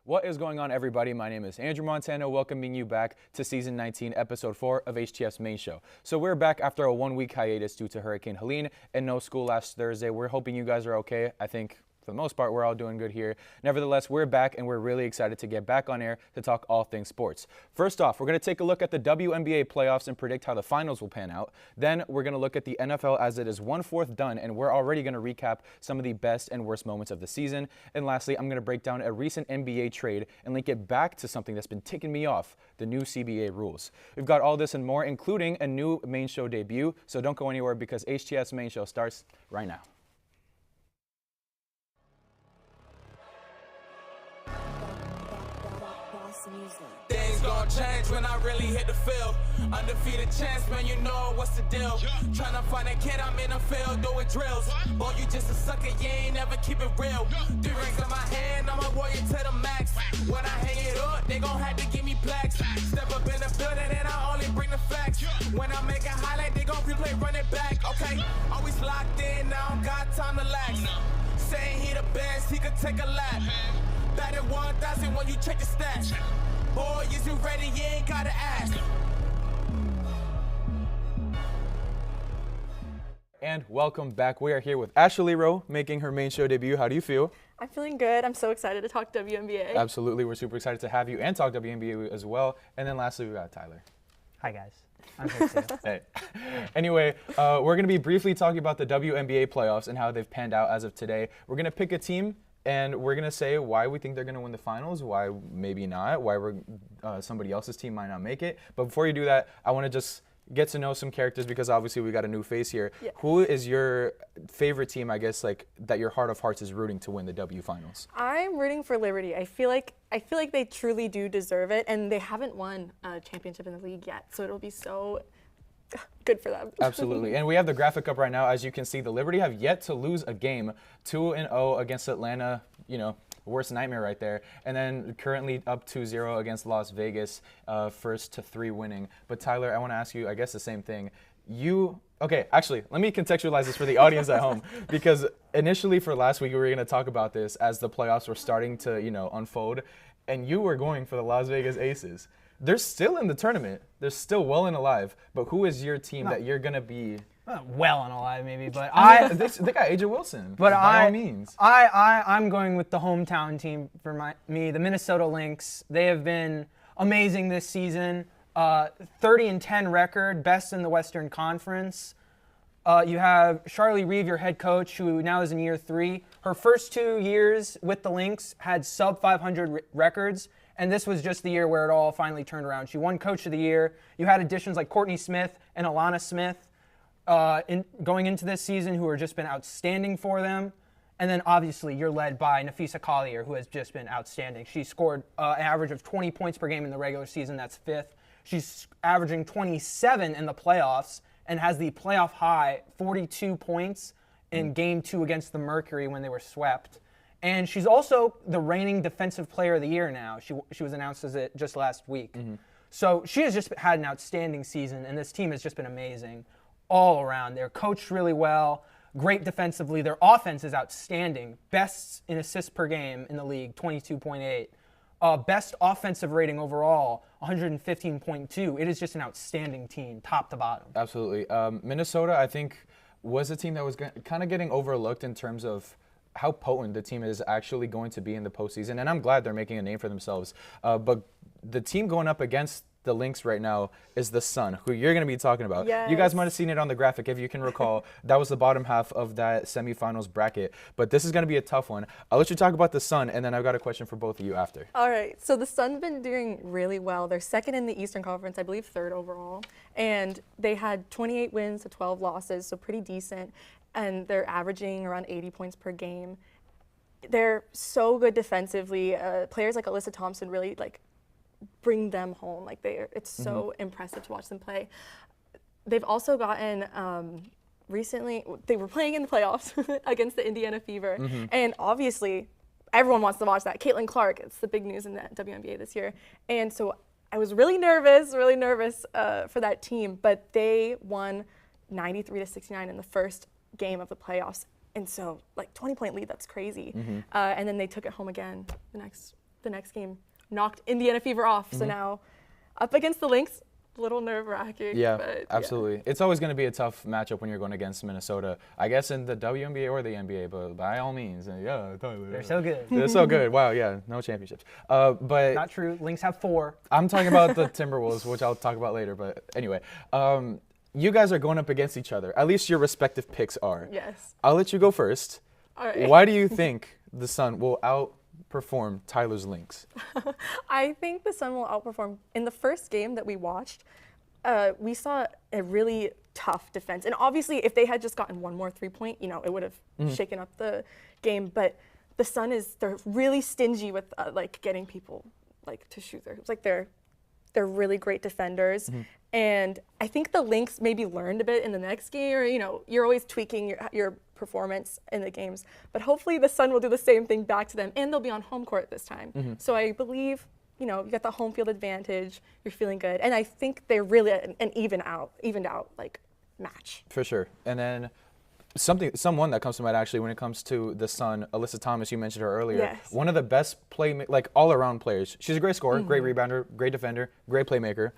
What is going on, everybody? My name is Andrew Montano, welcoming you back to Season 19, Episode 4 of HTF's Main Show. So we're back after a one-week hiatus due to Hurricane Helene and no school last Thursday. We're hoping you guys are okay. I think for the most part, we're all doing good here. Nevertheless, we're back and we're really excited to get back on air to talk all things sports. First off, we're going to take a look at the WNBA playoffs and predict how the finals will pan out. Then we're going to look at the NFL as it is 1/4 done, and we're already going to recap some of the best and worst moments of the season. And lastly, I'm going to break down a recent NBA trade and link it back to something that's been ticking me off, the new CBA rules. We've got all this and more, including a new main show debut, so don't go anywhere because HTF's Main Show starts right now. Things gon' change when I really hit the field. Undefeated champs, man, you know what's the deal. Tryna find a kid, I'm in the field doing drills. Boy, you just a sucker, you ain't never keep it real. 3 rings in my hand, I'm a warrior to the max. When I hang it up, they gon' have to give me plaques. Step up in the building and I only bring the facts. When I make a highlight, they gon' replay, run it back. Okay, always locked in, now I don't got time to lax. Saying he the best, he could take a lap. Batted 1,000 when you check the stats. Boy, is you ready? You ain't gotta ask. And welcome back. We are here with Ashley Rowe making her main show debut. How do you feel? I'm feeling good. I'm so excited to talk WNBA. Absolutely. We're super excited to have you and talk WNBA as well. And then lastly, we got Tyler. Hi, guys. I'm here too. Hey. Anyway, we're going to be briefly talking about the WNBA playoffs and how they've panned out as of today. We're going to pick a team and we're going to say why we think they're going to win the finals, why maybe not, why somebody else's team might not make it. But before you do that, I want to just get to know some characters because obviously we got a new face here. Yeah. Who is your favorite team, I guess, like that your heart of hearts is rooting to win the W finals? I'm rooting for Liberty. I feel like they truly do deserve it, and they haven't won a championship in the league yet, so it'll be so good for them. Absolutely. And we have the graphic up right now. As you can see, the Liberty have yet to lose a game, 2-0 against Atlanta, worst nightmare right there. And then currently up 2-0 against Las Vegas, first to 3 winning. But Tyler, I want to ask you, I guess the same thing. Okay, actually, let me contextualize this for the audience at home, because initially for last week, we were going to talk about this as the playoffs were starting to, unfold, and you were going for the Las Vegas Aces. They're still in the tournament. They're still well and alive. But who is your team that you're going to be? Well and alive, maybe, but they got AJ Wilson. But by all means. I'm going with the hometown team for me, the Minnesota Lynx. They have been amazing this season. 30-10 record, best in the Western Conference. You have Charlie Reeve, your head coach, who now is in year 3. Her first 2 years with the Lynx had sub 500 records. And this was just the year where it all finally turned around. She won Coach of the Year. You had additions like Courtney Smith and Alana Smith going into this season who have just been outstanding for them. And then obviously you're led by Nafisa Collier, who has just been outstanding. She scored an average of 20 points per game in the regular season. That's 5th. She's averaging 27 in the playoffs and has the playoff high 42 points in Game 2 against the Mercury when they were swept. And she's also the reigning Defensive Player of the Year now. She was announced as it just last week. Mm-hmm. So she has just had an outstanding season, and this team has just been amazing all around. They're coached really well, great defensively. Their offense is outstanding. Best in assists per game in the league, 22.8. Best offensive rating overall, 115.2. It is just an outstanding team, top to bottom. Absolutely. Minnesota, I think, was a team that was kind of getting overlooked in terms of how potent the team is actually going to be in the postseason, and I'm glad they're making a name for themselves. But the team going up against the Lynx right now is the Sun, who you're going to be talking about. Yes. You guys might have seen it on the graphic if you can recall. That was the bottom half of that semifinals bracket. But this is going to be a tough one. I'll let you talk about the Sun, and then I've got a question for both of you after. All right. So the Sun's been doing really well. They're second in the Eastern Conference, I believe 3rd overall. And they had 28 wins to 12 losses, so pretty decent. And they're averaging around 80 points per game. They're so good defensively. Players like Alyssa Thompson really bring them home. It's so impressive to watch them play. They've also gotten recently. They were playing in the playoffs against the Indiana Fever, and obviously everyone wants to watch that. Caitlin Clark, it's the big news in the WNBA this year, and so I was really nervous for that team, but they won 93-69 in the first game of the playoffs. And so, 20-point lead, that's crazy. And then they took it home again the next the next game knocked Indiana Fever off. So now up against the Lynx, a little nerve-wracking. Yeah, but absolutely. It's always going to be a tough matchup when you're going against Minnesota. I guess in the WNBA or the NBA, but by all means, yeah, totally. They're so good. They're so good. Wow, yeah, no championships. But Not true. Lynx have 4. I'm talking about the Timberwolves, which I'll talk about later. But anyway, you guys are going up against each other. At least your respective picks are. Yes. I'll let you go first. All right. Why do you think the Sun will outperform Tyler's Lynx? I think the Sun will outperform. In the first game that we watched, we saw a really tough defense. And obviously, if they had just gotten one more 3-point, it would have shaken up the game. But the Sun they're really stingy with like getting people like to shoot their hoops. Like they're really great defenders. And I think the Lynx maybe learned a bit in the next game, or you're always tweaking your performance in the games. But hopefully the Sun will do the same thing back to them, and they'll be on home court this time. So I believe you got the home field advantage. You're feeling good, and I think they're really an evened out like match. For sure. And then someone that comes to mind actually when it comes to the Sun, Alyssa Thomas, you mentioned her earlier. Yes. One of the best all-around players. She's a great scorer, great rebounder, great defender, great playmaker.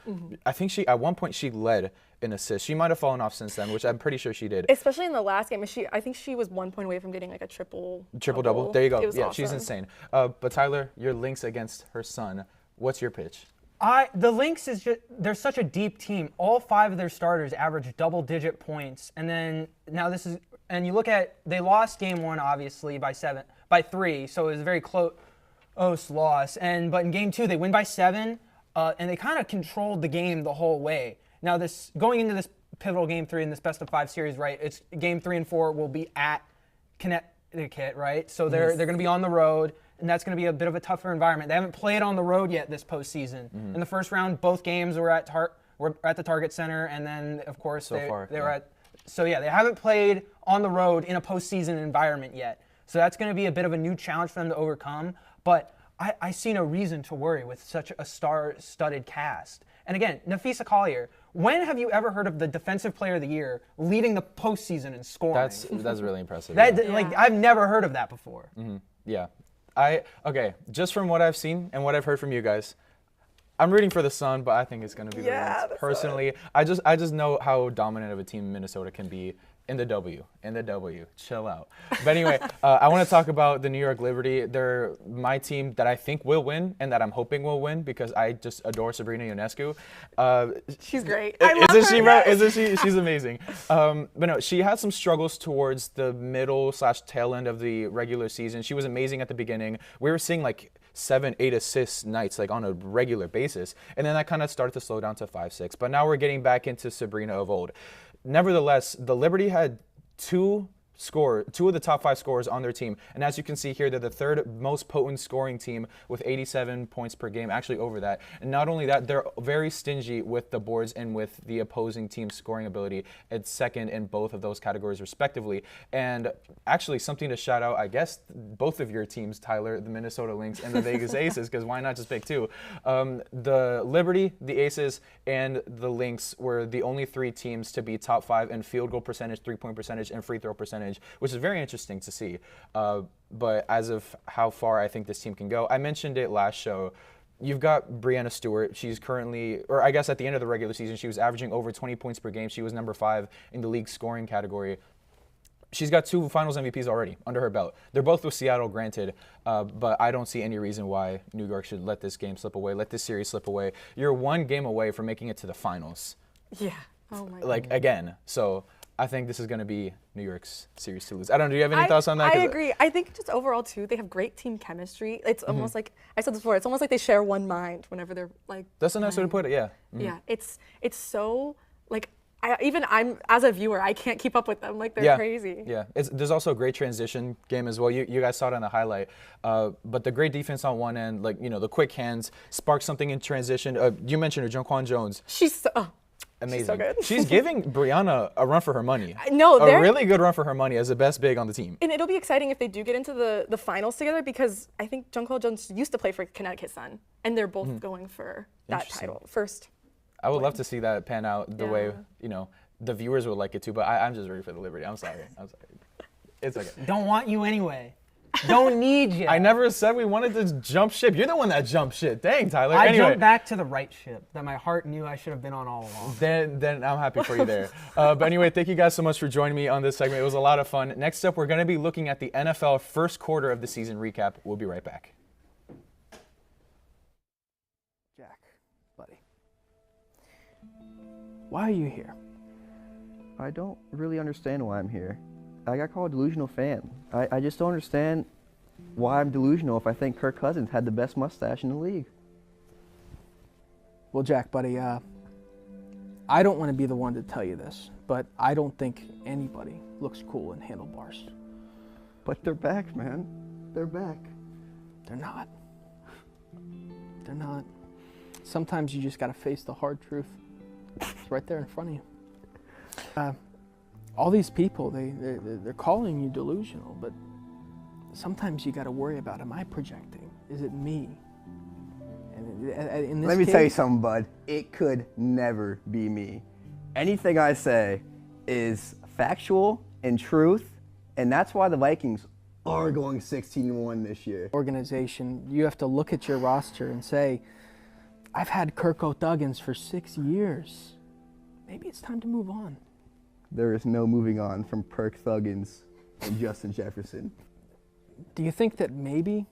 I think at one point she led in assists. She might have fallen off since then, which I'm pretty sure she did. Especially in the last game, I think she was 1 point away from getting like a triple double. There you go. It was Yeah, awesome. she's insane. But Tyler, your Lynx against her Sun. What's your pitch? The Lynx they're such a deep team. All 5 of their starters average double-digit points. And then you look at, they lost game 1 obviously by 3, so it was a very close loss. But in game 2 they win by 7, and they kind of controlled the game the whole way. Now going into this pivotal game 3 in this best of 5 series, right? It's game 3 and 4 will be at Connecticut, right? So they're going to be on the road. And that's going to be a bit of a tougher environment. They haven't played on the road yet this postseason. In the first round, both games were at the Target Center, and then of course they were at. So yeah, they haven't played on the road in a postseason environment yet. So that's going to be a bit of a new challenge for them to overcome. But I see no reason to worry with such a star-studded cast. And again, Nafisa Collier. When have you ever heard of the Defensive Player of the Year leading the postseason in scoring? That's really impressive. I've never heard of that before. Yeah. Just from what I've seen and what I've heard from you guys, I'm rooting for the Sun, but I think it's going to be the Lynx. Personally, I just know how dominant of a team Minnesota can be in the W. Chill out. But anyway, I want to talk about the New York Liberty. They're my team that I think will win and that I'm hoping will win because I just adore Sabrina Ionescu. She's great. I love Isn't she, her. right? Isn't she? She's amazing. But no, she had some struggles towards the middle/tail end of the regular season. She was amazing at the beginning. We were seeing like 7-8 assists nights like on a regular basis, and then that kind of started to slow down to 5-6. But now we're getting back into Sabrina of old. Nevertheless, the Liberty had two of the top 5 scorers on their team. And as you can see here, they're the 3rd most potent scoring team with 87 points per game, actually over that. And not only that, they're very stingy with the boards and with the opposing team's scoring ability. It's 2nd in both of those categories respectively. And actually something to shout out, I guess, both of your teams, Tyler, the Minnesota Lynx and the Vegas Aces, because why not just pick 2? The Liberty, the Aces, and the Lynx were the only 3 teams to be top 5 in field goal percentage, 3-point percentage, and free throw percentage, which is very interesting to see. But as of how far I think this team can go, I mentioned it last show. You've got Breanna Stewart. She's currently, or I guess at the end of the regular season, she was averaging over 20 points per game. She was number 5 in the league scoring category. She's got 2 Finals MVPs already under her belt. They're both with Seattle, granted, but I don't see any reason why New York should let this game slip away, let this series slip away. You're 1 game away from making it to the finals. Yeah. Oh my God. Like, again. So I think this is going to be New York's series to lose. I don't know. Do you have any thoughts on that? I agree. I think just overall, too, they have great team chemistry. It's almost like, I said this before, it's almost like they share one mind whenever they're like. That's a nice way to put it, yeah. Yeah. It's so, like, I'm as a viewer, I can't keep up with them. Like, they're crazy. Yeah. There's also a great transition game as well. You guys saw it on the highlight. But the great defense on one end, like, the quick hands, spark something in transition. You mentioned her, Jonquan Jones. She's so, amazing. She's so good. She's giving Breanna a run for her money. No, a really good run for her money as the best big on the team. And it'll be exciting if they do get into the finals together, because I think Jonquan Jones used to play for Connecticut Sun, and they're both going for that title first. I would love to see that pan out the way, the viewers would like it too, but I'm just ready for the Liberty. I'm sorry. It's okay. Don't want you anyway. Don't need you. I never said we wanted to jump ship. You're the one that jumped ship. Dang, Tyler. I Anyway. jumped back to the right ship that my heart knew I should have been on all along. Then I'm happy for you there. But anyway, thank you guys so much for joining me on this segment. It was a lot of fun. Next up, we're going to be looking at the NFL first quarter of the season recap. We'll be right back. Jack, buddy, why are you here? I don't really understand why I'm here. I got called a delusional fan. I just don't understand why I'm delusional if I think Kirk Cousins had the best mustache in the league. Well, Jack, buddy, I don't want to be the one to tell you this, but I don't think anybody looks cool in handlebars. But they're back, man. They're back. They're not. They're not. Sometimes you just got to face the hard truth. It's right there in front of you. All these people, they're calling you delusional, but sometimes you got to worry about, am I projecting? Is it me? And in this Let me case, tell you something, bud. It could never be me. Anything I say is factual and truth, and that's why the Vikings are going 16-1 this year. organization, you have to look at your roster and say, I've had Kirk O'Thuggins for 6 years. Maybe it's time to move on. There is no moving on from Kirk Thuggins and Justin Jefferson. Do you think that maybe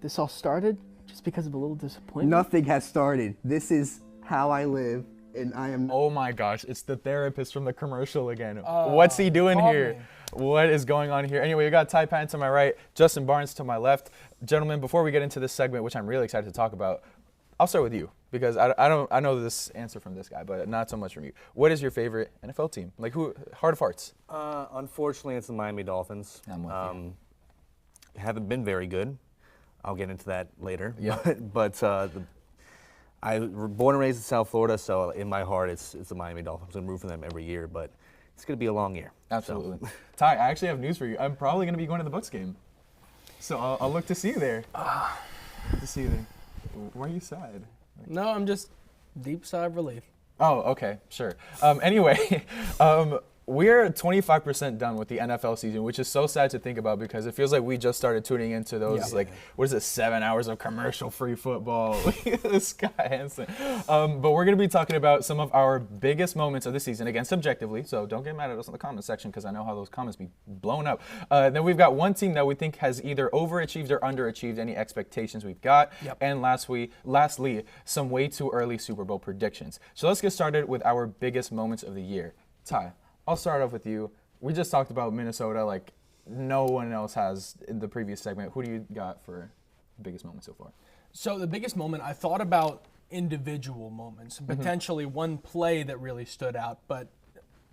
this all started just because of a little disappointment? Nothing has started. This is how I live, and I am. Oh my gosh, it's the therapist from the commercial again. What's he doing here? What is going on here? Anyway, we got Ty Patton to my right, Justin Barnes to my left. Gentlemen, before we get into this segment, which I'm really excited to talk about, I'll start with you because I know this answer from this guy, but not so much from you. What is your favorite NFL team? Like who? Heart of hearts. Unfortunately, it's the Miami Dolphins. I'm with you. Haven't been very good. I'll get into that later. Yeah. But I was born and raised in South Florida, so in my heart, it's the Miami Dolphins. I'm rooting for them every year, but it's going to be a long year. Absolutely. So. Ty, I actually have news for you. I'm probably going to be going to the Bucks game, so I'll look to see you there. To see you there. Why are you sad? No, I'm just deep sigh of relief. Oh, okay, sure. Anyway, we're 25% done with the NFL season, which is so sad to think about because it feels like we just started tuning into those, what is it, 7 hours of commercial-free football. Look at this guy, Hanson. But we're going to be talking about some of our biggest moments of the season, again, subjectively, so don't get mad at us in the comment section because I know how those comments be blown up. Then we've got one team that we think has either overachieved or underachieved any expectations we've got. Yep. And lastly, some way too early Super Bowl predictions. So let's get started with our biggest moments of the year. Ty, I'll start off with you. We just talked about Minnesota like no one else has in the previous segment. Who do you got for the biggest moment so far? So the biggest moment, I thought about individual moments, potentially one play that really stood out, but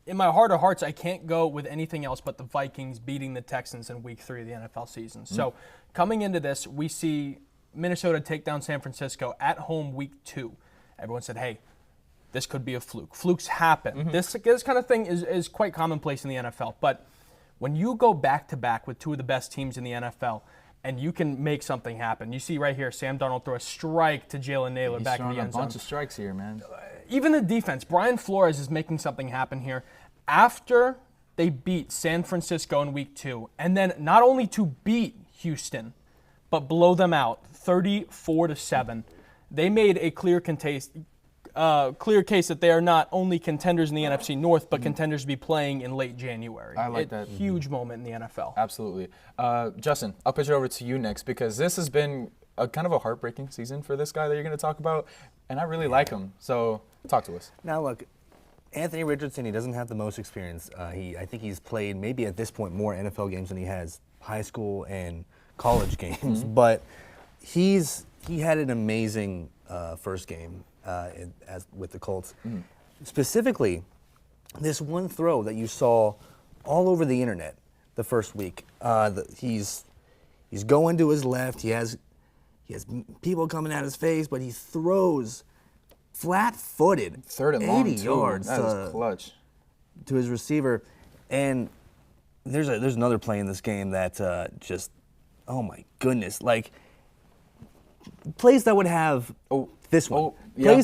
in my heart of hearts, I can't go with anything else but the Vikings beating the Texans in week 3 of the NFL season. So coming into this, we see Minnesota take down San Francisco at home week 2. Everyone said, hey, this could be a fluke. Flukes happen. This kind of thing is quite commonplace in the NFL. But when you go back-to-back with 2 of the best teams in the NFL and you can make something happen. You see right here, Sam Darnold throw a strike to Jalen Naylor back in the end zone. a bunch of strikes here, man. Even the defense, Brian Flores is making something happen here. After they beat San Francisco in week 2, and then not only to beat Houston, but blow them out 34-7, they made a clear case that they are not only contenders in the NFC North, but contenders to be playing in late January. I like that. Huge moment in the NFL. Absolutely. Justin, I'll pitch it over to you next because this has been a kind of a heartbreaking season for this guy that you're going to talk about, and I really like him. So talk to us. Now look, Anthony Richardson, he doesn't have the most experience. I think he's played maybe at this point more NFL games than he has high school and college games, but he had an amazing first game with the Colts. Specifically, this one throw that you saw all over the internet the first week. He's going to his left. He has people coming at his face, but he throws flat-footed, 3rd and long, 80 yards. That is clutch. To his receiver. And there's another play in this game that just, oh my goodness, like plays that would have plays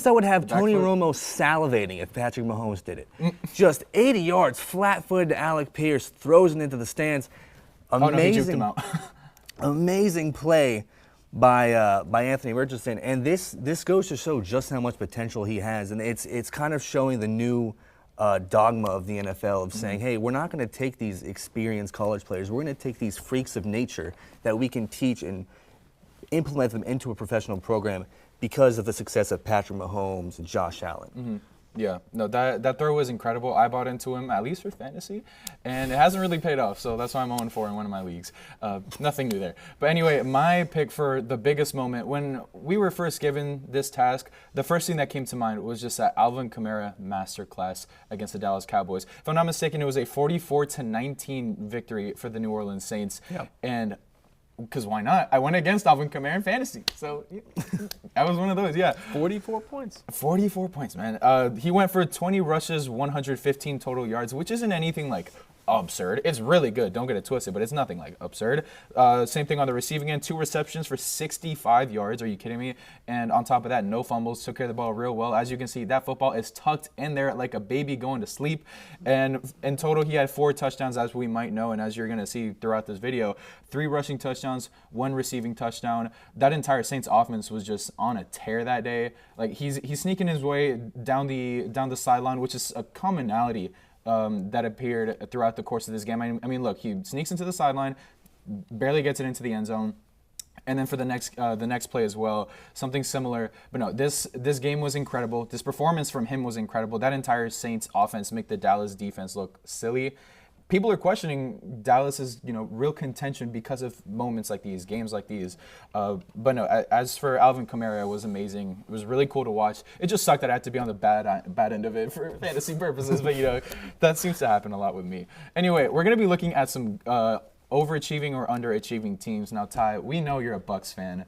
that would have Tony Romo salivating if Patrick Mahomes did it. Just 80 yards, flat-footed to Alec Pierce, throws it into the stands. Amazing. Oh no, he juked him out. Amazing play by Anthony Richardson, and this goes to show just how much potential he has, and it's kind of showing the new dogma of the NFL of saying, hey, we're not going to take these experienced college players, we're going to take these freaks of nature that we can teach and implement them into a professional program because of the success of Patrick Mahomes and Josh Allen. Yeah, no, that throw was incredible. I bought into him, at least for fantasy, and it hasn't really paid off, so that's why I'm 0-4 in one of my leagues. Nothing new there. But anyway, my pick for the biggest moment, when we were first given this task, the first thing that came to mind was just that Alvin Kamara masterclass against the Dallas Cowboys. If I'm not mistaken, it was a 44-19 victory for the New Orleans Saints. Yep. And because why not? I went against Alvin Kamara in fantasy. So that was one of those, yeah. 44 points. 44 points, man. He went for 20 rushes, 115 total yards, which isn't anything like absurd. It's really good. Don't get it twisted, but it's nothing like absurd. Same thing on the receiving end. 2 receptions for 65 yards. Are you kidding me? And on top of that, no fumbles. Took care of the ball real well. As you can see, that football is tucked in there like a baby going to sleep. And in total, he had 4 touchdowns, as we might know, and as you're going to see throughout this video. 3 rushing touchdowns, 1 receiving touchdown. That entire Saints offense was just on a tear that day. Like he's sneaking his way down the sideline, which is a commonality that appeared throughout the course of this game. I mean, look, he sneaks into the sideline, barely gets it into the end zone, and then for the next play as well, something similar. But no, this game was incredible. This performance from him was incredible. That entire Saints offense make the Dallas defense look silly. People are questioning Dallas's, real contention because of moments like these, games like these. But no, as for Alvin Kamara, it was amazing. It was really cool to watch. It just sucked that I had to be on the bad end of it for fantasy purposes. But that seems to happen a lot with me. Anyway, we're gonna be looking at some overachieving or underachieving teams. Now, Ty, we know you're a Bucks fan.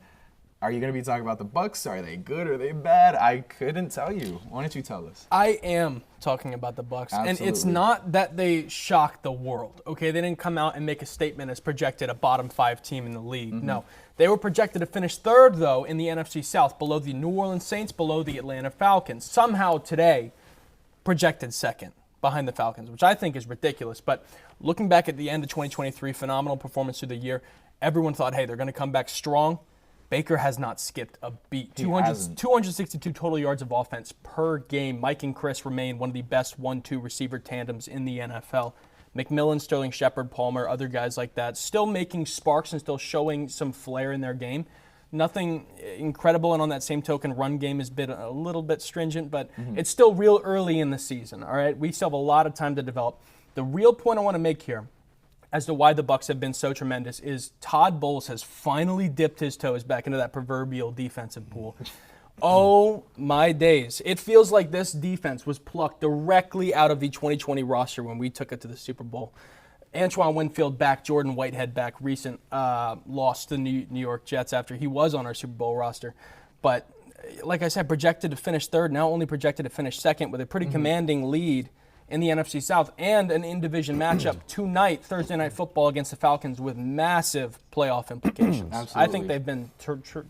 Are you going to be talking about the Bucks? Are they good? Are they bad? I couldn't tell you. Why don't you tell us? I am talking about the Bucks, Absolutely. And it's not that they shocked the world. Okay, they didn't come out and make a statement as projected a bottom 5 team in the league. No, they were projected to finish 3rd though in the NFC South, below the New Orleans Saints, below the Atlanta Falcons. Somehow today, projected 2nd behind the Falcons, which I think is ridiculous. But looking back at the end of 2023, phenomenal performance through the year. Everyone thought, hey, they're going to come back strong. Baker has not skipped a beat. 262 total yards of offense per game. Mike and Chris remain one of the best 1-2 receiver tandems in the NFL. McMillan, Sterling Shepard, Palmer, other guys like that, still making sparks and still showing some flair in their game. Nothing incredible, and on that same token, run game has been a little bit stringent, but it's still real early in the season, all right? We still have a lot of time to develop. The real point I want to make here as to why the Bucs have been so tremendous is Todd Bowles has finally dipped his toes back into that proverbial defensive pool. Oh my days. It feels like this defense was plucked directly out of the 2020 roster when we took it to the Super Bowl. Antoine Winfield back, Jordan Whitehead back, recent loss to the New York Jets after he was on our Super Bowl roster. But like I said, projected to finish 3rd, now only projected to finish 2nd with a pretty commanding lead in the NFC South, and an in-division matchup tonight, Thursday Night Football against the Falcons, with massive playoff implications. Absolutely. I think they've been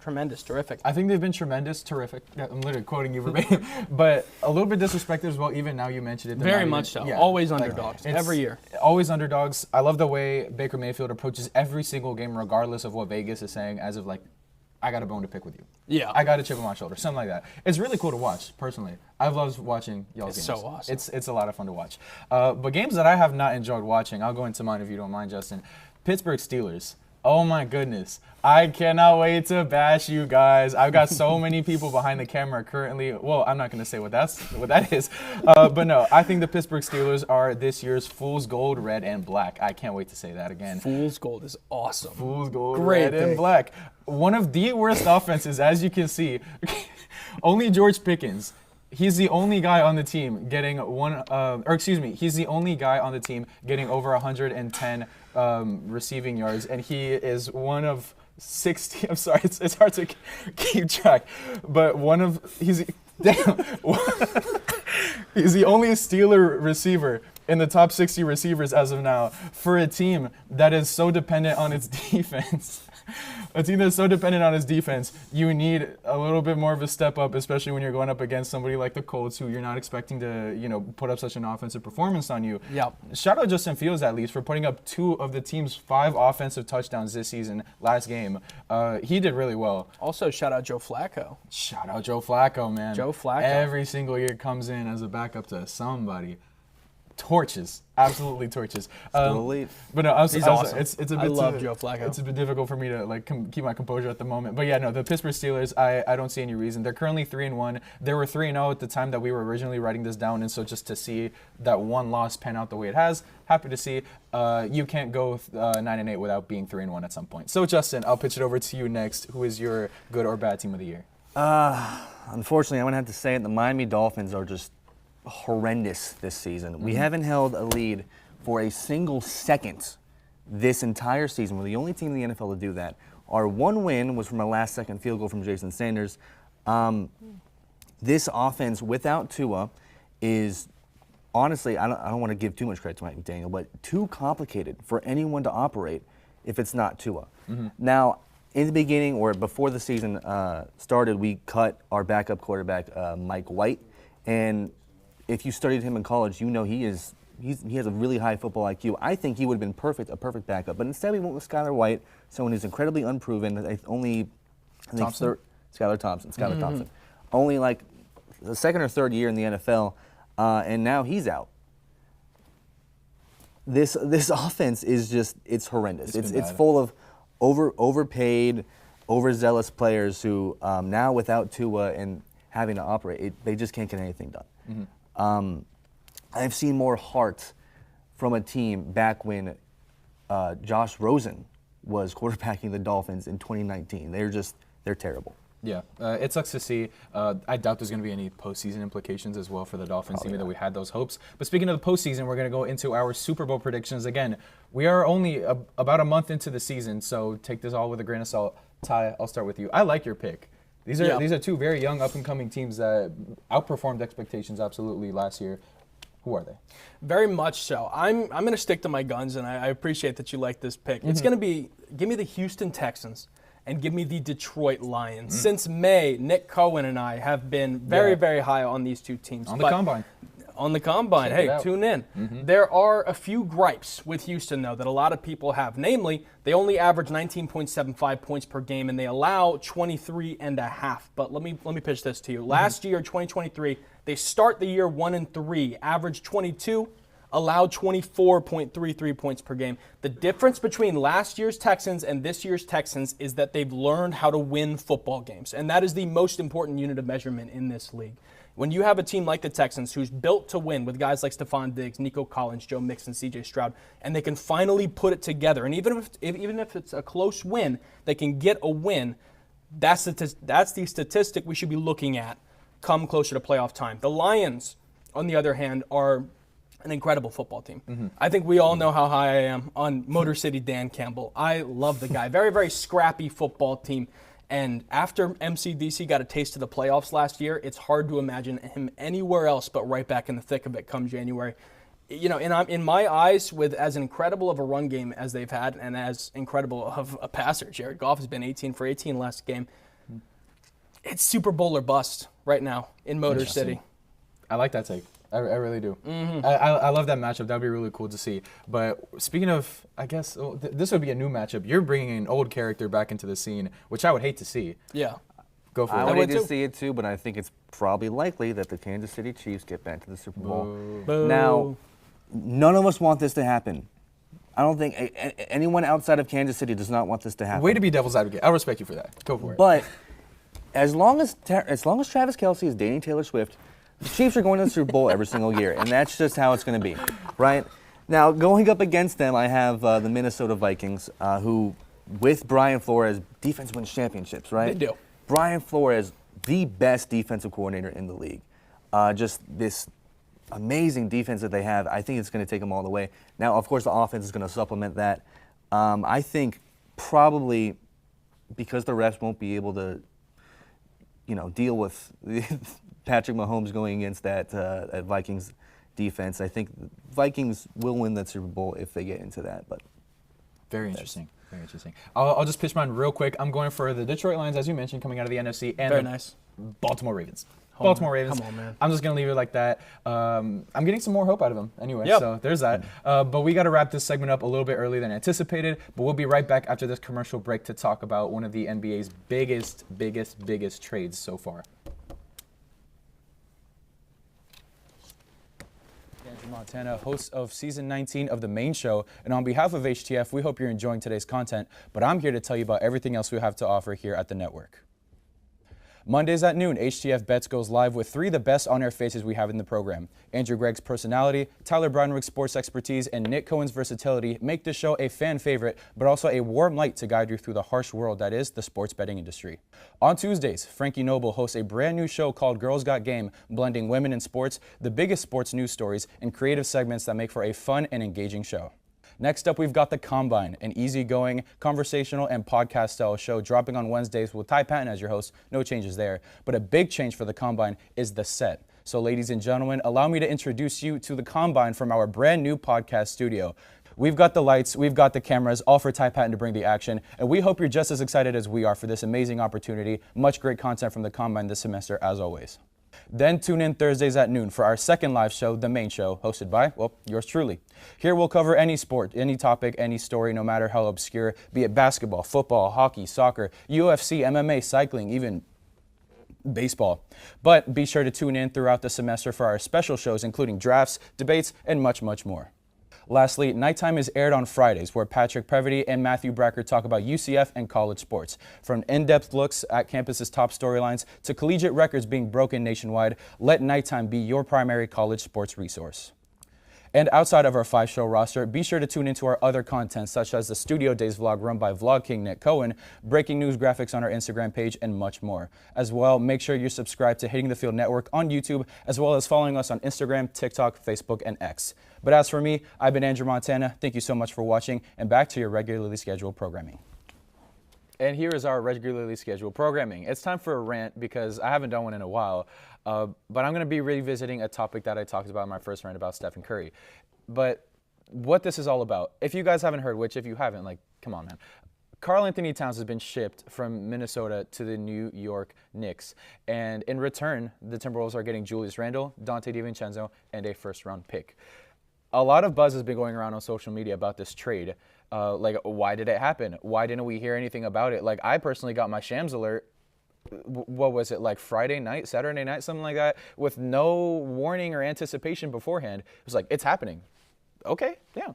tremendous, terrific. I think they've been tremendous, terrific. Yeah, I'm literally quoting you verbatim, but a little bit disrespected as well. Even now you mentioned it. Very much so. Yeah. Always underdogs, every year. Always underdogs. I love the way Baker Mayfield approaches every single game, regardless of what Vegas is saying, as of like, I got a bone to pick with you. Yeah. I got a chip on my shoulder, something like that. It's really cool to watch, personally. I've loved watching y'all's games. It's so awesome. It's a lot of fun to watch. But games that I have not enjoyed watching, I'll go into mine if you don't mind, Justin. Pittsburgh Steelers. Oh my goodness. I cannot wait to bash you guys. I've got so many people behind the camera currently. Well, I'm not going to say what that is. But no, I think the Pittsburgh Steelers are this year's Fool's Gold, Red, and Black. I can't wait to say that again. Fool's Gold is awesome. Fool's Gold, Great Red, and Black. One of the worst offenses, as you can see. Only George Pickens. He's the only guy on the team getting he's the only guy on the team getting over 110 receiving yards, and he is one of 60. I'm sorry, it's hard to keep track, but he's the only Steeler receiver in the top 60 receivers as of now for a team that is so dependent on its defense. A team that's so dependent on its defense, you need a little bit more of a step up, especially when you're going up against somebody like the Colts, who you're not expecting to, put up such an offensive performance on you. Yep. Shout out Justin Fields, at least, for putting up 2 of the team's 5 offensive touchdowns this season, last game. He did really well. Also, shout out Joe Flacco. Shout out Joe Flacco, man. Joe Flacco. Every single year comes in as a backup to somebody. Torches, absolutely torches. Still elite. But no, He's awesome. It's a bit. I love Joe Flacco. It's a bit difficult for me to keep my composure at the moment. But yeah, no, the Pittsburgh Steelers, I don't see any reason. They're currently 3-1. They were 3-0 at the time that we were originally writing this down, and so just to see that one loss pan out the way it has, happy to see. You can't go 9-8 without being 3-1 at some point. So Justin, I'll pitch it over to you next. Who is your good or bad team of the year? Unfortunately, I'm going to have to say it. The Miami Dolphins are just horrendous this season. We haven't held a lead for a single second this entire season. We're the only team in the NFL to do that. Our one win was from a last-second field goal from Jason Sanders. This offense without Tua is honestly, I don't want to give too much credit to Mike McDaniel, but too complicated for anyone to operate if it's not Tua. Now, in the beginning or before the season started, we cut our backup quarterback, Mike White, and if you studied him in college, you know he has a really high football IQ. I think he would have been a perfect backup. But instead we went with Skylar White, someone who's incredibly unproven. Skylar Thompson. Only like the second or third year in the NFL, and now he's out. This offense is it's horrendous. It's full of overpaid, overzealous players who now without Tua and having to operate, they just can't get anything done. I've seen more heart from a team back when Josh Rosen was quarterbacking the Dolphins in 2019. They're terrible. Yeah, it sucks to see. I doubt there's going to be any postseason implications as well for the Dolphins, even though we had those hopes. But speaking of the postseason, we're going to go into our Super Bowl predictions. Again, we are only about a month into the season, so take this all with a grain of salt. Ty, I'll start with you. I like your pick. These are 2 very young, up-and-coming teams that outperformed expectations absolutely last year. Who are they? Very much so. I'm going to stick to my guns, and I appreciate that you like this pick. It's going to be, give me the Houston Texans and give me the Detroit Lions. Since May, Nick Cohen and I have been very, very high on these 2 teams. On the Combine. On the Combine. Hey, tune in. There are a few gripes with Houston, though, that a lot of people have. Namely, they only average 19.75 points per game, and they allow 23.5. But let me pitch this to you. Last year, 2023, they start the year 1-3, average 22, allowed 24.33 points per game. The difference between last year's Texans and this year's Texans is that they've learned how to win football games, and that is the most important unit of measurement in this league. When you have a team like the Texans who's built to win with guys like Stephon Diggs, Nico Collins, Joe Mixon, C.J. Stroud, and they can finally put it together, and even if it's a close win, they can get a win, that's the statistic we should be looking at come closer to playoff time. The Lions, on the other hand, are an incredible football team. I think we all know how high I am on Motor City Dan Campbell. I love the guy. Very, very scrappy football team. And after MCDC got a taste of the playoffs last year, it's hard to imagine him anywhere else but right back in the thick of it come January. And in my eyes, with as incredible of a run game as they've had and as incredible of a passer, Jared Goff has been 18 for 18 last game. It's Super Bowl or bust right now in Motor City. I like that take. I really do. I love that matchup. That would be really cool to see. But speaking of, I guess, this would be a new matchup. You're bringing an old character back into the scene, which I would hate to see. Yeah. Go for it. I would hate to see it too, but I think it's probably likely that the Kansas City Chiefs get back to the Super Bowl. Boo. Now, none of us want this to happen. I don't think anyone outside of Kansas City does not want this to happen. Way to be devil's advocate. I'll respect you for that. Go for it. But as long as Travis Kelce is dating Taylor Swift, the Chiefs are going to the Super Bowl every single year, and that's just how it's going to be, right? Now, going up against them, I have the Minnesota Vikings, who, with Brian Flores, defense wins championships, right? They do. Brian Flores, the best defensive coordinator in the league. Just this amazing defense that they have. I think it's going to take them all the way. Now, of course, the offense is going to supplement that. I think probably because the refs won't be able to, deal with Patrick Mahomes going against that Vikings defense. I think the Vikings will win that Super Bowl if they get into that. But Very interesting. Very interesting. I'll just pitch mine real quick. I'm going for the Detroit Lions, as you mentioned, coming out of the NFC, and Very the nice. Baltimore Ravens. Baltimore Ravens. Come on, man. I'm just going to leave it like that. I'm getting some more hope out of them anyway, Yep. so there's that. But we got to wrap this segment up a little bit earlier than anticipated, but we'll be right back after this commercial break to talk about one of the NBA's biggest trades so far. Andrew Montana, host of Season 19 of The Main Show, and on behalf of HTF, we hope you're enjoying today's content, but I'm here to tell you about everything else we have to offer here at the network. Mondays at noon, HTF Bets goes live with 3 of the best on-air faces we have in the program. Andrew Gregg's personality, Tyler Brownrick's sports expertise, and Nick Cohen's versatility make this show a fan favorite, but also a warm light to guide you through the harsh world that is the sports betting industry. On Tuesdays, Frankie Noble hosts a brand new show called Girls Got Game, blending women in sports, the biggest sports news stories, and creative segments that make for a fun and engaging show. Next up, we've got The Combine, an easygoing, conversational, and podcast-style show dropping on Wednesdays with Ty Patton as your host. No changes there. But a big change for The Combine is the set. So ladies and gentlemen, allow me to introduce you to The Combine from our brand new podcast studio. We've got the lights, we've got the cameras, all for Ty Patton to bring the action, and we hope you're just as excited as we are for this amazing opportunity. Much great content from The Combine this semester, as always. Then tune in Thursdays at noon for our second live show, The Main Show, hosted by, well, yours truly. Here we'll cover any sport, any topic, any story, no matter how obscure, be it basketball, football, hockey, soccer, UFC, MMA, cycling, even baseball. But be sure to tune in throughout the semester for our special shows, including drafts, debates, and much, much more. Lastly, Nighttime is aired on Fridays, where Patrick Previty and Matthew Bracker talk about UCF and college sports. From in-depth looks at campus's top storylines to collegiate records being broken nationwide, let Nighttime be your primary college sports resource. And outside of our 5-show roster, be sure to tune into our other content, such as the Studio Days vlog run by Vlog King Nick Cohen, breaking news graphics on our Instagram page, and much more. As well, make sure you're subscribed to Hitting the Field Network on YouTube, as well as following us on Instagram, TikTok, Facebook, and X. But as for me, I've been Andrew Montana. Thank you so much for watching, and back to your regularly scheduled programming. And here is our regularly scheduled programming. It's time for a rant because I haven't done one in a while, but I'm going to be revisiting a topic that I talked about in my first rant about Stephen Curry. But what this is all about, if you guys haven't heard, which if you haven't, like, come on, man. Karl Anthony Towns has been shipped from Minnesota to the New York Knicks. And in return, the Timberwolves are getting Julius Randle, Dante DiVincenzo, and a first-round pick. A lot of buzz has been going around on social media about this trade. Like, why did it happen? Why didn't we hear anything about it? Like, I personally got my Shams alert, what was it, like Friday night, Saturday night, something like that, with no warning or anticipation beforehand. It was like, it's happening. Okay, yeah.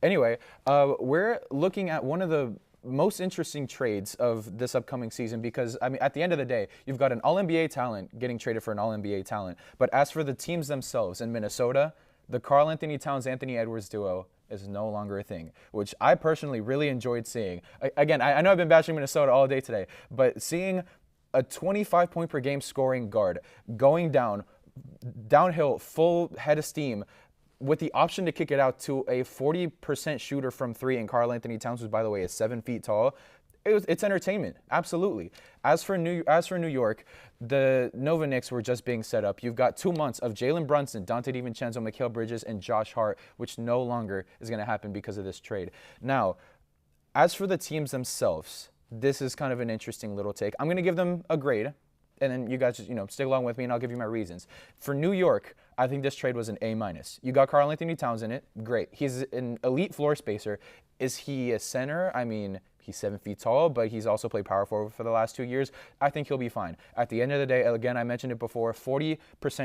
Anyway, we're looking at one of the most interesting trades of this upcoming season because, I mean, at the end of the day, you've got an All-NBA talent getting traded for an All-NBA talent. But as for the teams themselves in Minnesota, the Karl Anthony Towns-Anthony Edwards duo is no longer a thing, which I personally really enjoyed seeing. Again, I know I've been bashing Minnesota all day today, but seeing a 25-point-per-game scoring guard going downhill, full head of steam, with the option to kick it out to a 40% shooter from 3 in Karl Anthony Towns, who, by the way, is 7 feet tall, it's entertainment, absolutely. As for New York, the Nova Knicks were just being set up. You've got 2 months of Jalen Brunson, Dante DiVincenzo, Mikal Bridges, and Josh Hart, which no longer is going to happen because of this trade. Now, as for the teams themselves, this is kind of an interesting little take. I'm going to give them a grade, and then you guys just, stick along with me, and I'll give you my reasons. For New York, I think this trade was an A-. You got Karl Anthony Towns in it. Great. He's an elite floor spacer. Is he a center? I mean, he's 7 feet tall, but he's also played power forward for the last 2 years. I think he'll be fine. At the end of the day, again, I mentioned it before, 40%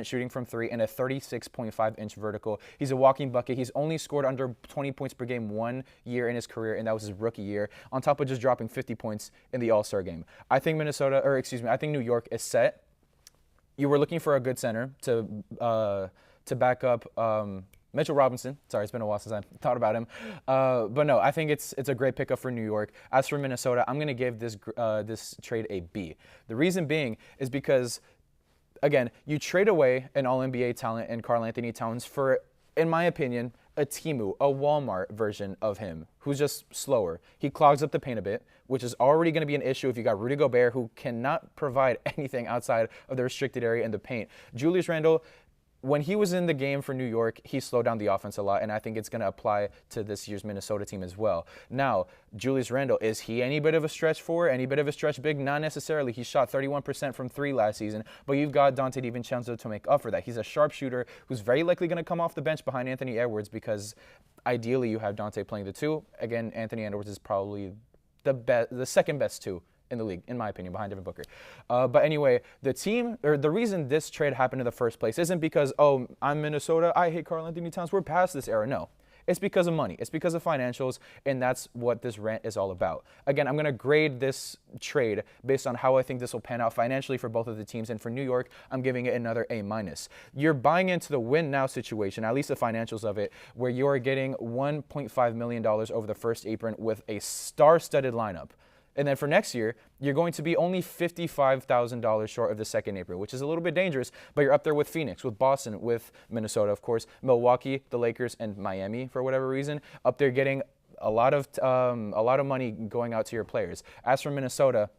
shooting from 3 and a 36.5-inch vertical. He's a walking bucket. He's only scored under 20 points per game 1 year in his career, and that was his rookie year, on top of just dropping 50 points in the All-Star game. I think I think New York is set. You were looking for a good center to back up Mitchell Robinson. Sorry, it's been a while since I thought about him. But no, I think it's a great pickup for New York. As for Minnesota, I'm going to give this trade a B. The reason being is because, again, you trade away an All-NBA talent in Karl Anthony Towns for, in my opinion, a Temu, a Walmart version of him, who's just slower. He clogs up the paint a bit, which is already going to be an issue if you got Rudy Gobert, who cannot provide anything outside of the restricted area in the paint. Julius Randle, when he was in the game for New York, he slowed down the offense a lot, and I think it's going to apply to this year's Minnesota team as well. Now, Julius Randle, is he any bit of a stretch four, any bit of a stretch big? Not necessarily. He shot 31% from 3 last season, but you've got Dante DiVincenzo to make up for that. He's a sharpshooter who's very likely going to come off the bench behind Anthony Edwards because ideally you have Dante playing the 2. Again, Anthony Edwards is probably the second best 2 in the league, in my opinion, behind Devin Booker. But anyway, the reason this trade happened in the first place isn't because, oh, I'm Minnesota, I hate Karl-Anthony Towns, we're past this era. No. It's because of money. It's because of financials, and that's what this rant is all about. Again, I'm going to grade this trade based on how I think this will pan out financially for both of the teams, and for New York, I'm giving it another A-. You're buying into the win-now situation, at least the financials of it, where you're getting $1.5 million over the first apron with a star-studded lineup. And then for next year, you're going to be only $55,000 short of the second apron, which is a little bit dangerous, but you're up there with Phoenix, with Boston, with Minnesota, of course, Milwaukee, the Lakers, and Miami, for whatever reason, up there getting a lot of money going out to your players. As for Minnesota,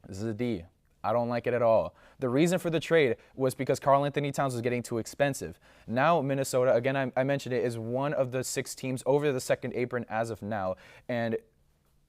this is a D. I don't like it at all. The reason for the trade was because Karl-Anthony Towns was getting too expensive. Now Minnesota, again, I mentioned it, is one of the 6 teams over the second apron as of now, and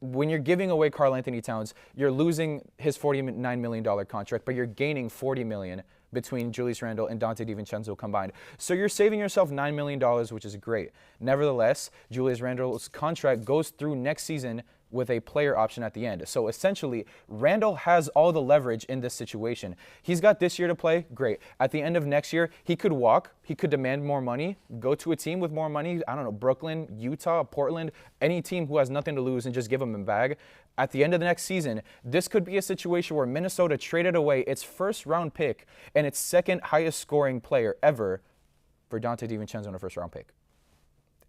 when you're giving away Karl-Anthony Towns, you're losing his $49 million contract, but you're gaining $40 million between Julius Randle and Dante DiVincenzo combined. So you're saving yourself $9 million, which is great. Nevertheless, Julius Randle's contract goes through next season with a player option at the end. So essentially, Randle has all the leverage in this situation. He's got this year to play, great. At the end of next year, he could walk, he could demand more money, go to a team with more money, I don't know, Brooklyn, Utah, Portland, any team who has nothing to lose and just give him a bag. At the end of the next season, this could be a situation where Minnesota traded away its first-round pick and its second highest scoring player ever for Dante DiVincenzo in a first-round pick.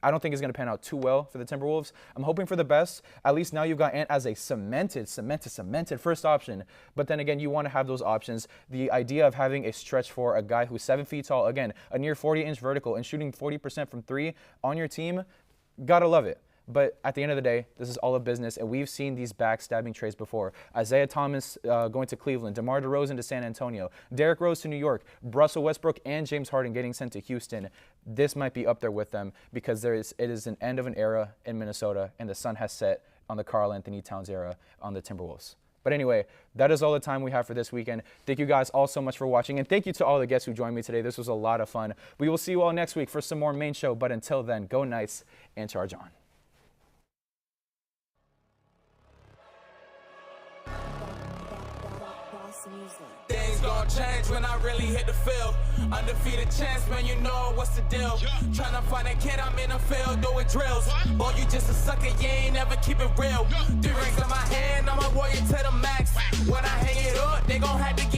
I don't think it's going to pan out too well for the Timberwolves. I'm hoping for the best. At least now you've got Ant as a cemented first option. But then again, you want to have those options. The idea of having a stretch for a guy who's 7 feet tall, again, a near 40-inch vertical, and shooting 40% from 3 on your team, gotta love it. But at the end of the day, this is all a business, and we've seen these backstabbing trades before. Isaiah Thomas going to Cleveland, DeMar DeRozan to San Antonio, Derrick Rose to New York, Russell Westbrook and James Harden getting sent to Houston. This might be up there with them because it is an end of an era in Minnesota, and the sun has set on the Karl-Anthony Towns era on the Timberwolves. But anyway, that is all the time we have for this weekend. Thank you guys all so much for watching, and thank you to all the guests who joined me today. This was a lot of fun. We will see you all next week for some more main show, but until then, go Knights and charge on. Things gon' change when I really hit the field. Undefeated champs, man, you know what's the deal. Tryna find a kid, I'm in the field doing drills. Boy, you just a sucker, you ain't never keep it real. 3 rings in my hand, I'm a warrior to the max. When I hang it up, they gon' have to